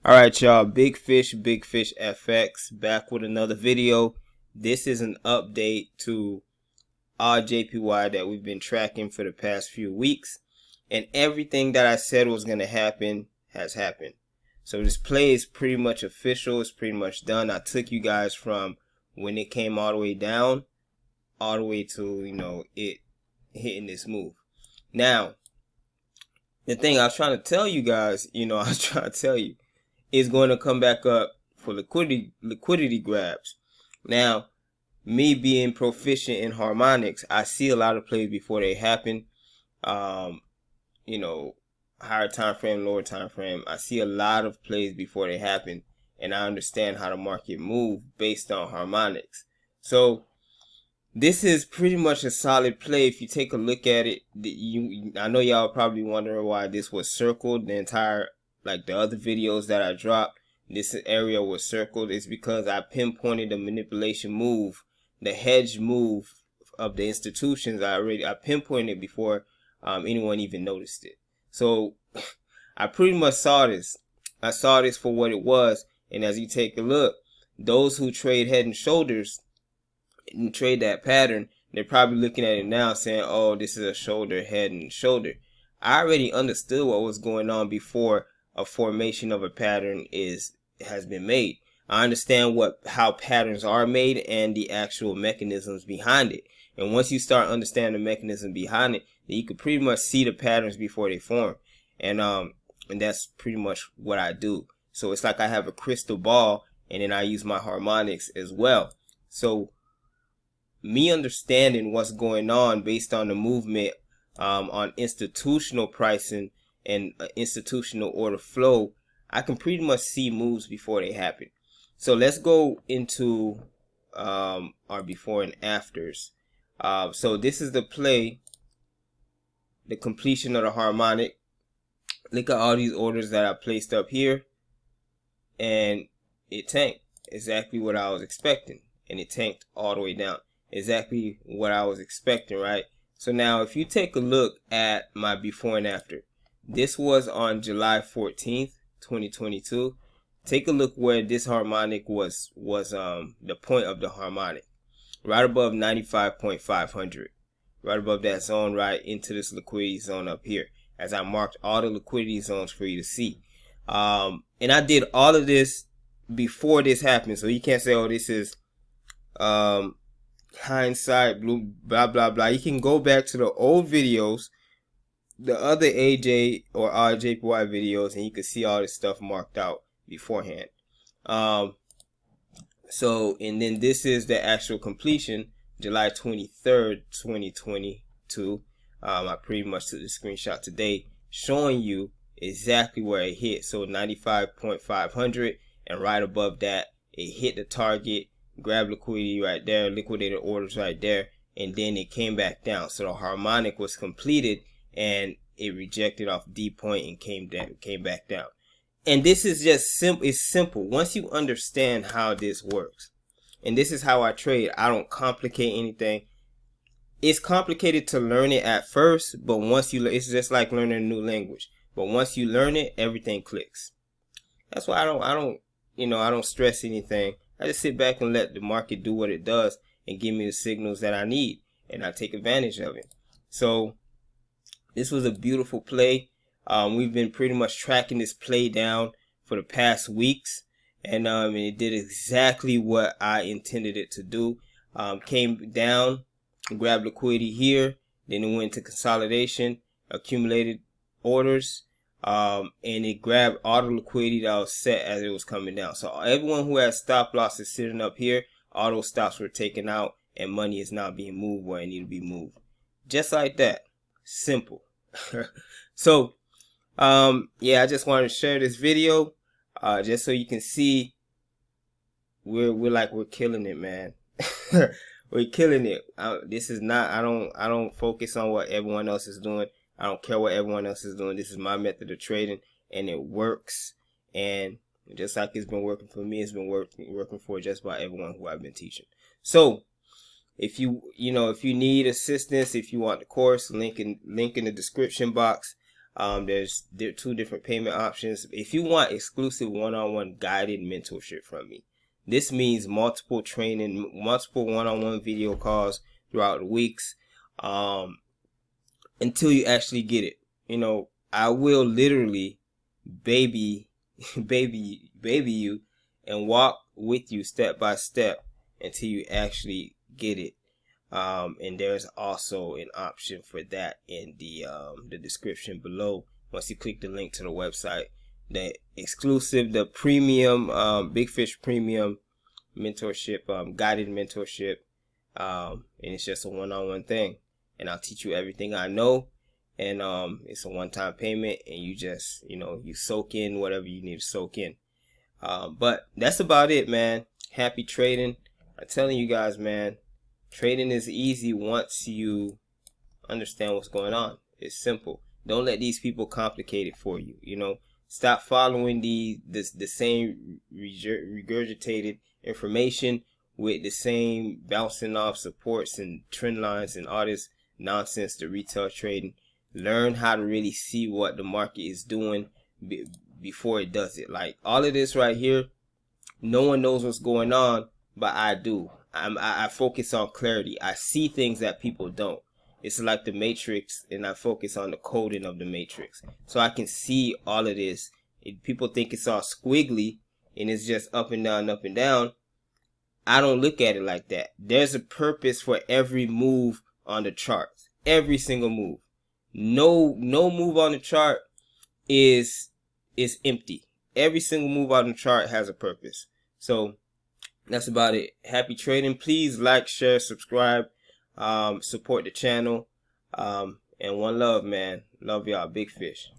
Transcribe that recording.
Alright y'all, Big Fish FX back with another video. This is an update to AUDJPY that we've been tracking for the past few weeks. And everything that I said was going to happen has happened. So this play is pretty much official. It's pretty much done. I took you guys from when it came all the way down, all the way to, it hitting this move. Now, the thing I was trying to tell you guys, is going to come back up for liquidity grabs. Now, me being proficient in harmonics, I see a lot of plays before they happen. Higher time frame, lower time frame. I see a lot of plays before they happen, and I understand how the market move based on harmonics. So this is pretty much a solid play. If you take a look at it, I know y'all probably wondering why this was circled the entire, like the other videos that I dropped. This area was circled. It's because I pinpointed the manipulation move, the hedge move of the institutions. I pinpointed it before anyone even noticed it. So I pretty much saw this. I saw this for what it was. And as you take a look, those who trade head and shoulders and trade that pattern, they're probably looking at it now saying, oh, this is a shoulder, head and shoulder. I already understood what was going on before a formation of a pattern has been made. I understand how patterns are made and the actual mechanisms behind it. And once you start understanding the mechanism behind it, then you can pretty much see the patterns before they form. And that's pretty much what I do. So it's like I have a crystal ball, and then I use my harmonics as well. So me understanding what's going on based on the movement on institutional pricing and institutional order flow, I can pretty much see moves before they happen. So let's go into our before and afters. So this is the play, the completion of the harmonic. Look at all these orders that I placed up here, and it tanked exactly what I was expecting, and it tanked all the way down exactly what I was expecting, right? So now if you take a look at my before and after, this was on July 14th, 2022. Take a look where this harmonic was the point of the harmonic, right above 95.500, right above that zone, right into this liquidity zone up here, as I marked all the liquidity zones for you to see. And I did all of this before this happened, so you can't say, oh, this is hindsight, blah blah blah. You can go back to the old videos, the other AJ or AUDJPY videos, and you can see all this stuff marked out beforehand. So, and then this is the actual completion, July 23rd, 2022. I pretty much took the screenshot today showing you exactly where it hit. So 95.500, and right above that, it hit the target, grabbed liquidity right there, liquidated orders right there, and then it came back down. So the harmonic was completed, and it rejected off D point and came back down. And this is just simple. It's simple once you understand how this works. And this is how I trade. I don't complicate anything. It's complicated to learn it at first, but once you, it's just like learning a new language. But once you learn it, everything clicks. That's why I don't stress anything. I just sit back and let the market do what it does and give me the signals that I need, and I take advantage of it. So this was a beautiful play. We've been pretty much tracking this play down for the past weeks, and it did exactly what I intended it to do. Came down, grabbed liquidity here, then it went to consolidation, accumulated orders, and it grabbed all the liquidity that was set as it was coming down. So everyone who has stop losses sitting up here, all those stops were taken out, and money is now being moved where it needs to be moved. Just like that. Simple. So yeah, I just wanted to share this video just so you can see we're killing it, man. We're killing it. This is not, I don't focus on what everyone else is doing. I don't care what everyone else is doing. This is my method of trading, and it works. And just like it's been working for me, it's been working for just about everyone who I've been teaching. So if you need assistance, if you want the course, link in the description box. There's 2 different payment options. If you want exclusive one-on-one guided mentorship from me, this means multiple training, multiple one-on-one video calls throughout the weeks, until you actually get it. You know, I will literally baby you and walk with you step by step until you actually get it. And there's also an option for that in the description below. Once you click the link to the website, the exclusive, the premium, Big Fish premium mentorship, guided mentorship, and it's just a one-on-one thing, and I'll teach you everything I know, and it's a one-time payment, and you just, you know, you soak in whatever you need to soak in. But that's about it, man. Happy trading. I'm telling you guys, man, trading is easy once you understand what's going on. It's simple. Don't let these people complicate it for you. You know, stop following the same regurgitated information with the same bouncing off supports and trend lines and all this nonsense to retail trading. Learn how to really see what the market is doing before it does it. Like all of this right here, no one knows what's going on, but I do. I focus on clarity. I see things that people don't. It's like the matrix, and I focus on the coding of the matrix, so I can see all of this. People think it's all squiggly and it's just up and down, up and down. I don't look at it like that. There's a purpose for every move on the charts. Every single move. No move on the chart is empty. Every single move on the chart has a purpose. So that's about it. Happy trading. Please like, share, subscribe, support the channel, and one love, man. Love y'all. Big Fish.